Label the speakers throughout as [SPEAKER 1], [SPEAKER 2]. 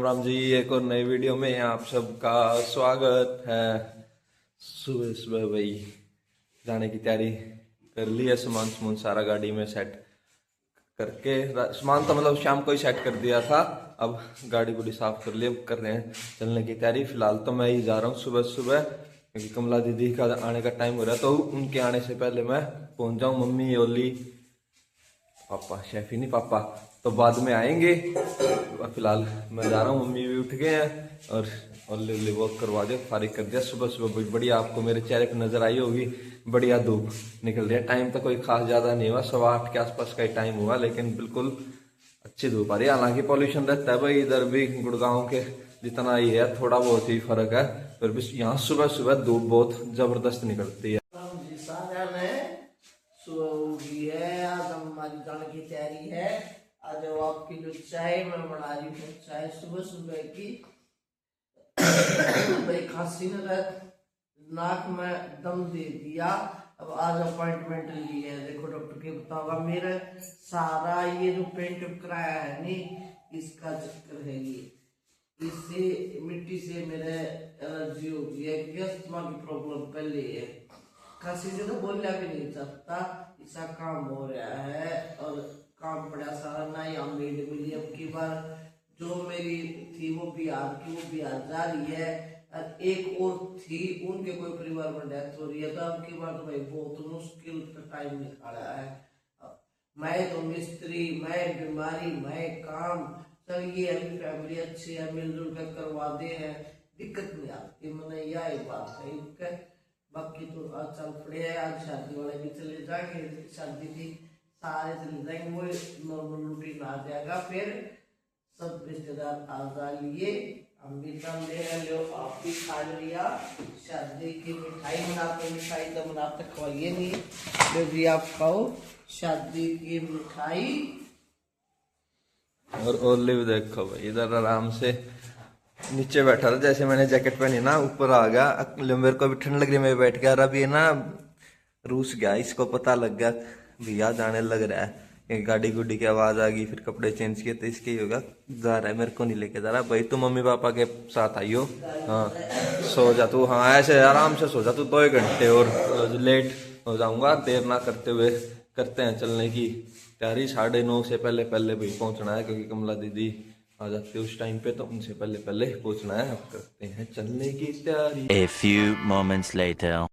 [SPEAKER 1] राम जी। एक और नई वीडियो में आप सबका स्वागत है। सुबह सुबह भाई जाने की तैयारी कर ली है, सामान सारा गाड़ी में सेट करके, सामान तो मतलब शाम को ही सेट कर दिया था। अब गाड़ी बड़ी साफ कर ली, अब कर रहे हैं चलने की तैयारी। फिलहाल तो मैं ही जा रहा हूँ सुबह सुबह, क्योंकि कमला दीदी का आने का टाइम हो रहा है, तो उनके आने से पहले मैं पहुंच जाऊँ। मम्मी ओली पापा, शेफी नहीं पापा तो बाद में आएंगे। फिलहाल मैं जा रहा हूँ, मम्मी भी उठ गए हैं और ओली वॉक करवा दिया, फारिग कर दिया। सुबह सुबह बढ़िया आपको मेरे चेहरे पे नजर आई होगी, बढ़िया धूप निकल रही है। टाइम तो कोई खास ज्यादा नहीं हुआ, 8:15 के आसपास का ही टाइम हुआ, लेकिन बिल्कुल अच्छी धूप आ रही है। हालांकि पॉल्यूशन रहता है भाई, इधर भी गुड़गांव के जितना ही है, थोड़ा बहुत ही फर्क है, फिर भी यहाँ सुबह सुबह धूप बहुत जबरदस्त निकलती है।
[SPEAKER 2] सुबह उठी है, आज हमारी जाने की तैयारी है। आज आपकी जो चाय मैं बना रही हूँ, चाय सुबह सुबह की। भाई खांसी ने नाक में दम दे दिया। अब आज अपॉइंटमेंट ली है, देखो डॉक्टर के बताऊंगा। मेरा सारा ये जो पेंट कराया है नहीं, इसका चक्कर है ये। इससे मिट्टी से मेरे एलर्जी हो गई है, क्योंकि अस्थमा की प्रॉब्लम पहले है। खांसी से तो बोलना भी नहीं सकता, ऐसा काम हो रहा है। और काम पड़ा सारा ना ही मेड मिली। अब की बार जो मेरी थी वो बिहार की, वो बिहार जा रही है, और एक और थी उनके कोई परिवार में डेथ हो रही है। तो अब की बार तो भाई बहुत मुश्किल टाइम निकाला है। मैं तो मिस्त्री, मैं बीमारी, मैं काम, सब ये अभी फैमिली अच्छी है, मिलजुल कर करवा दे हैं, दिक्कत नहीं आती। मैंने यही बात है। बाकी तो आज चल पड़े हैं, आज शादी वाले भी चले जाएंगे, शादी थी सारे चले जाएंगे, वो नॉर्मल रूटीन आ जाएगा। फिर सब रिश्तेदार आ जाइए, हम भी कम ले लो, आप भी खा लिया। शादी की मिठाई बनाते, मिठाई तो बनाते खवाइए नहीं, जो भी आप खाओ शादी की मिठाई।
[SPEAKER 1] और ओली भी देखो भाई इधर आराम से नीचे बैठा था, जैसे मैंने जैकेट पहनी ना ऊपर आ गया। मेरे को भी ठंड लग रही, मैं बैठ गया। अभी है ना रूस गया, इसको पता लग गया भैया जाने लग रहा है, गाड़ी गुड्डी की आवाज आ गई, फिर कपड़े चेंज किए, तो इसके ही होगा जा रहा है। मेरे को नहीं लेके जा रहा भाई, तू मम्मी पापा के साथ आई हो। हाँ सो जा तू, हाँ ऐसे आराम से सो जा तू, 2 घंटे और लेट हो जाऊंगा। देर ना करते हुए करते हैं चलने की तैयारी। 9:30 से पहले पहले भाई पहुंचना है, क्योंकि कमला दीदी आ जाती है उस टाइम पे, तो उनसे पहले पहले पहुंचना है। अब करते हैं चलने की तैयारी।
[SPEAKER 3] A few moments later.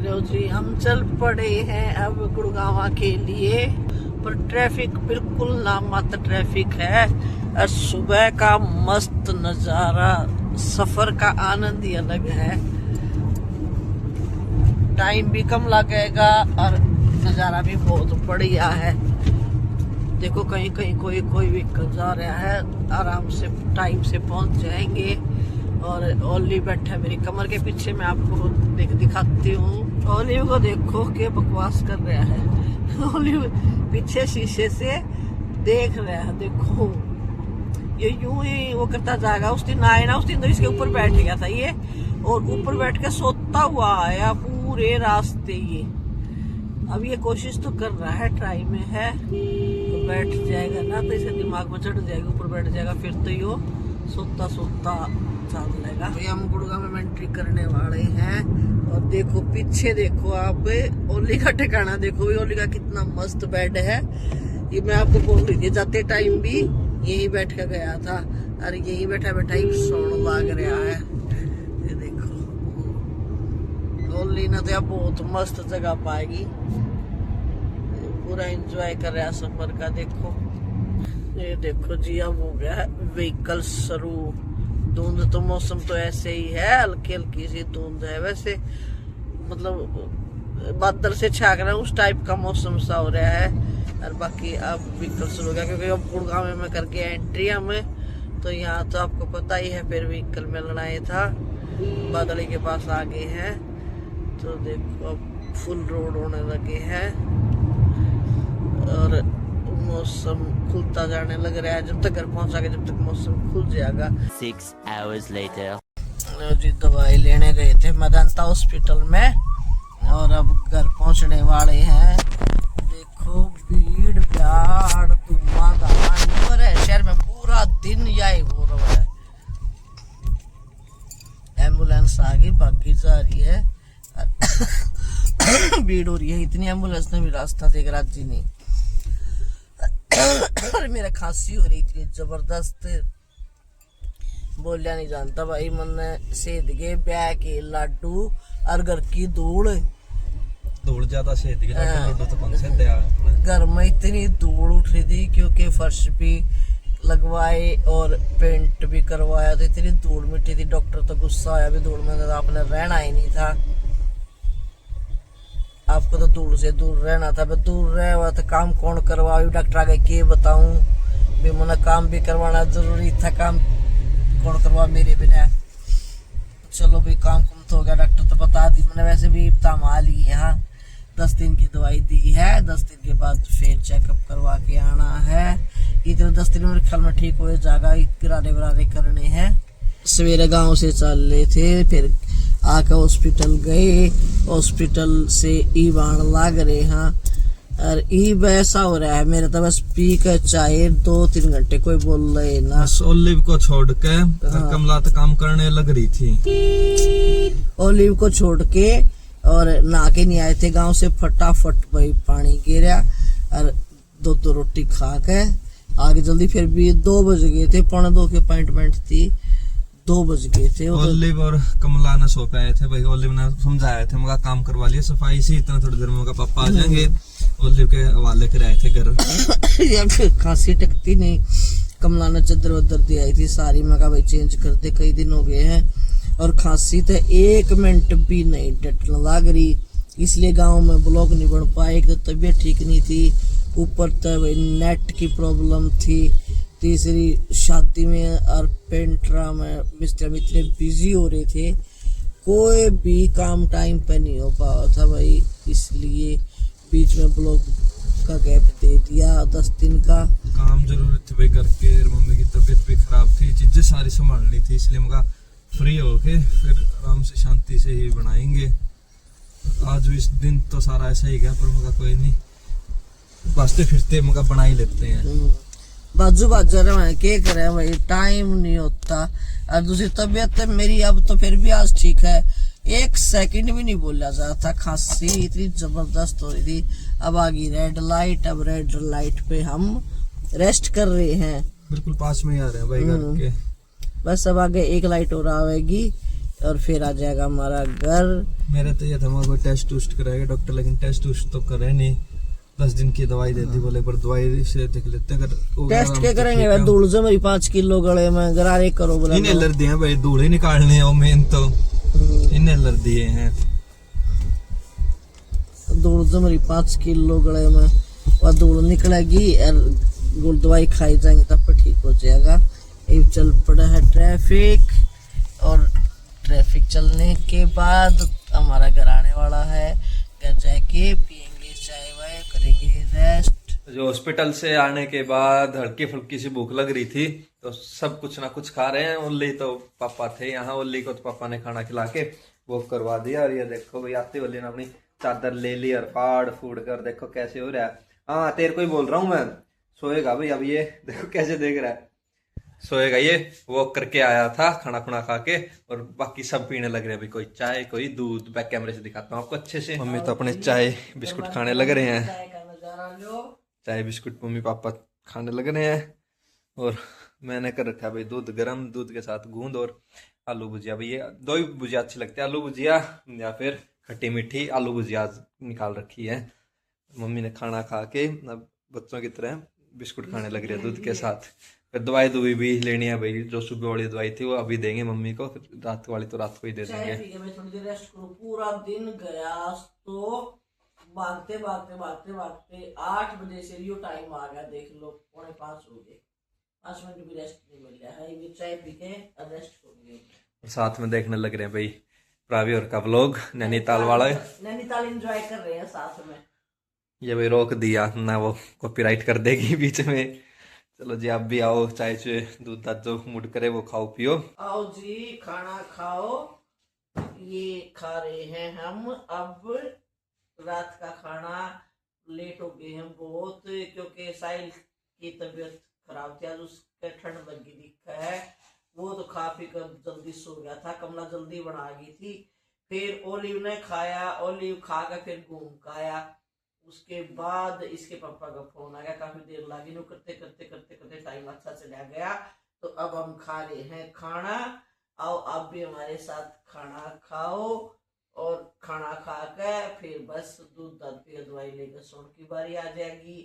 [SPEAKER 2] लो जी, हम चल पड़े हैं अब गुड़गांव के लिए, पर ट्रैफिक बिल्कुल नामात्र ट्रैफिक है। और सुबह का मस्त नज़ारा, सफर का आनंद ही अलग है। टाइम भी कम लगेगा और नज़ारा भी बहुत बढ़िया है। देखो कहीं कहीं कोई व्हीकल जा रहा है, आराम से टाइम से पहुंच जाएंगे। और ओली बैठा मेरी कमर के पीछे, मैं आपको दिखाती हूँ। ओली को देखो के बकवास कर रहा है। ओली पीछे शीशे से देख रहा है, देखो ये यूं ही वो करता जाएगा। उस दिन आए ना, उस दिन तो इसके ऊपर बैठ गया था ये, और ऊपर बैठ के सोता हुआ आया पूरे रास्ते ये। अब ये कोशिश तो कर रहा है, ट्राई में है, तो बैठ जाएगा ना तो इसे दिमाग में चढ़ जाएगा, ऊपर बैठ जाएगा, फिर तो यो सोता सोता चल लेगा। हम गुड़गांव में एंट्री करने वाले हैं, और देखो पीछे देखो आप, ओली का ठिकाना देखो, ओली का कितना मस्त बेड है। ये मैं आपको बोल रही थी, जाते टाइम भी यही बैठ के गया था, और यही बैठा बैठा ही सोने लग रहा है। ये देखो ओली ना तो अब बहुत मस्त जगह पाएगी, पूरा एंजॉय कर रहा है सफर का। देखो ये देखो जी, अब हो गया व्हीकल शुरू। धुंध तो मौसम तो ऐसे ही है, हल्की हल्की सी धुंध है, वैसे मतलब बादल से छा रहा है, उस टाइप का मौसम सा हो रहा है। और बाकी अब व्हीकल शुरू हो गया, क्योंकि अब गुड़गांव में करके एंट्री हमें, तो यहाँ तो आपको पता ही है फिर व्हीकल में लड़ाई था। बादली के पास आ गए हैं, तो देखो अब फुल रोड होने लगे हैं, और मौसम खुलता जाने लग रहा है। जब तक घर पहुंचागे, जब तक मौसम खुल जाएगा।
[SPEAKER 3] 6 hours later.
[SPEAKER 2] जी दवाई लेने गए थे मेदांता हॉस्पिटल में, और अब घर पहुंचने वाले हैं। देखो भीड़ भाड़ धुआंधार शहर में, पूरा दिन यही हो रहा है। भीड़ हो रही है, इतनी एम्बुलेंस ने भी रास्ता देख राजी नहीं। और मेरा खांसी हो रही थी जबरदस्त, बोलिया नहीं जानता भाई। मन सेध के ब्याह के लाडू और घर की धूल
[SPEAKER 1] ज्यादा सेध के
[SPEAKER 2] लड्डू
[SPEAKER 1] तो कौन से दया।
[SPEAKER 2] घर में इतनी धूल उठ रही थी क्योंकि फर्श भी लगवाए और पेंट भी करवाया, तो इतनी धूल मिट्टी थी। डॉक्टर तो गुस्सा आया भी धूल में तो आपने रहना ही नहीं था, आपको तो धूल से दूर रहना था। दूर रहे हुआ तो काम कौन करवाओ, डॉक्टर आगे के बताऊं भी मैंने काम भी करवाना जरूरी था, काम कौन करवा मेरे बिना। चलो भाई काम कम तो हो गया, डॉक्टर तो बता दी मैंने, वैसे भी तमा ली यहाँ 10 दिन की दवाई दी है, 10 दिन के बाद फिर चेकअप करवा के आना है। इतने 10 दिन में ख्याल में ठीक हो जाएगा, किराने वराने करने हैं। सवेरे गांव से चल रहे थे, फिर आकर हॉस्पिटल गए, हॉस्पिटल से ई बाण लाग रहे हैं। और ई वैसा हो रहा है मेरा तो बस पी कर चाहे 2-3 घंटे कोई बोल रहे ना।
[SPEAKER 1] ओलिव को छोड़ के कमला तो काम करने लग रही थी।
[SPEAKER 2] ओलिव को छोड़ के और नहा के नहीं आए थे गांव से, फटाफट भाई पानी गिरा और 2 रोटी खा के आगे जल्दी। फिर भी 2 बज गए थे, 1:45 की अपॉइंटमेंट थी, 2 बज गए थे।
[SPEAKER 1] ओलिव और कमला ने सो पे आए थे भाई, ओलिव ने समझाया थे मगर काम करवा लिया सफाई से, इतना थोड़ी देर में मगर पापा आ जाएंगे। ओलिव के हवाले कराए थे घर।
[SPEAKER 2] खांसी टकती नहीं, कमला ने चद्दर वद्दर दी आई थी सारी, मैं कहा भाई चेंज कर दे, कई दिन हो गए हैं। और खांसी तो 1 मिनट भी नहीं डटने लग रही, इसलिए गांव में ब्लॉग नहीं बन पाए, तबीयत ठीक नहीं थी, ऊपर तो भाई नेट की प्रॉब्लम थी, तीसरी शादी में और पेंट्रा में मिस्टर इतने बिजी हो रहे थे, कोई भी काम टाइम पे नहीं हो पाया था भाई, इसलिए बीच में ब्लॉग का गैप दे दिया 10 दिन का।
[SPEAKER 1] काम जरूरी थी भाई घर के, मम्मी की तबीयत भी खराब थी, चीजें सारी संभालनी थी, इसलिए मगर फ्री होके फिर आराम से शांति से ही बनाएंगे। आज इस दिन तो सारा ऐसा ही गया, पर मगर कोई नहीं, बसते फिरते मगर बना ही लेते हैं।
[SPEAKER 2] बाजू बाजू रहे क्या करे भाई, टाइम नहीं होता। और दूसरी तबीयत मेरी अब तो फिर भी आज ठीक है, 1 सेकंड भी नहीं बोला जाता, खांसी इतनी जबरदस्त हो रही थी। अब आ गई रेड लाइट, अब रेड लाइट पे हम रेस्ट कर रहे हैं,
[SPEAKER 1] बिल्कुल पास में ही आ रहे हैं भाई घर के।
[SPEAKER 2] बस अब आगे 1 लाइट और आएगी और फिर आ जाएगा हमारा घर।
[SPEAKER 1] मेरे तो ये था कोई टेस्ट वुस्ट कराएगा डॉक्टर, लेकिन टेस्ट वुस्ट तो करे नहीं, 10 दिन की दवाई देती बोले, पर दवाई से देख लेते हैं। अगर
[SPEAKER 2] टेस्ट क्या करेंगे भाई, धूल से मेरी 5 किलो गले में गरारे करो बोला।
[SPEAKER 1] इन एलर्जी है भाई, धूल ही निकालने हैं मेन तो, इन एलर्जी है।
[SPEAKER 2] धूल से मेरी 5 किलो गले में और धूल निकलेगी और दवाई खाई जाएंगे तब पर ठीक हो जाएगा। अब चल पड़ा है ट्रैफिक, और ट्रैफिक चलने के बाद हमारा घर आने वाला है, घर जाके पियेंगे चाय वाय, करेंगे रेस्ट।
[SPEAKER 1] जो हॉस्पिटल से आने के बाद हल्की फुल्की सी भूख लग रही थी, तो सब कुछ ना कुछ खा रहे हैं। ओली तो पापा थे यहाँ, ओली को तो पापा ने खाना खिला के वो करवा दिया। और ये देखो भाई आती ओली ने अपनी चादर ले ली और फाड़ फूड़ कर देखो कैसे हो रहा है। हाँ तेरे को ही बोल रहा हूँ मैं, सोएगा भाई अब, ये देखो कैसे देख रहा है, सोएगा ये। वॉक करके आया था खाना खुना खा के, और बाकी सब पीने लग रहे हैं भाई, कोई चाय कोई दूध। बैक कैमरे से दिखाता हूँ आपको अच्छे से। मम्मी तो अपने चाय बिस्कुट खाने लग रहे हैं, चाय बिस्कुट मम्मी पापा खाने लग रहे हैं। और मैंने कर रखा है भाई दूध गरम, दूध के साथ गूंद और आलू भुजिया। भाई ये 2 ही भुजिया अच्छी लगती है, आलू भुजिया या फिर खट्टी मीठी आलू भुजिया निकाल रखी है मम्मी ने। खाना खा के अब बच्चों की तरह बिस्कुट खाने लग रहे हैं दूध के साथ। फिर दवाई दुवी भी लेनी है भाई, जो सुबह वाली दवाई थी वो अभी देंगे मम्मी को, फिर रात वाली तो रात को ही दे देंगे।
[SPEAKER 2] थोड़ी देर रेस्ट करो, पूरा दिन गया तो भागते भागते भागते भागते 8 बजे से यो टाइम आ गया, देख लो 4:45 हो गए, 5 मिनट भी रेस्ट नहीं मिल रहा है। ये चाय पी के रेस्ट करेंगे।
[SPEAKER 1] और साथ में देखने लग रहे हैं भाई प्रावी और का व्लॉग, नैनीताल वाला है।
[SPEAKER 2] नैनीताल एंजॉय कर रहे हैं साथ में।
[SPEAKER 1] ये भाई रोक दिया ना, वो कॉपीराइट कर देगी बीच में। चलो जी आप भी आओ, चाय चाय दूध दाद जो मूड करे वो खाओ पियो।
[SPEAKER 2] आओ जी खाना खाओ, ये खा रहे हैं हम अब रात का खाना। लेट हो गए हैं बहुत क्योंकि साहिल की तबीयत खराब थी, आज उसके ठंड लगी दिखा है, वो तो खा पी कर जल्दी सो गया था। कमला जल्दी बना गई थी, फिर ओलिव ने खाया, ओलिव खा के फिर घूम के आया। उसके बाद इसके पापा का फोन आ गया, काफी देर लगी नो करते करते करते करते टाइम अच्छा चला गया। तो अब हम खा रहे हैं खाना। आओ आप भी हमारे साथ खाना खाओ, और खाना खा के फिर बस दूध दाद पी दवाई लेकर सोने की बारी आ जाएगी।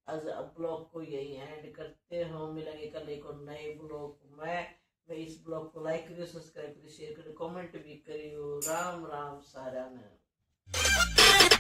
[SPEAKER 2] आज ब्लॉग को यही एंड करते हो, मिलेंगे कल एक और नए ब्लॉग में। मैं इस ब्लॉग को लाइक करियो, सब्सक्राइब करियो, शेयर करियो, कमेंट भी करियो। राम राम सारा ने।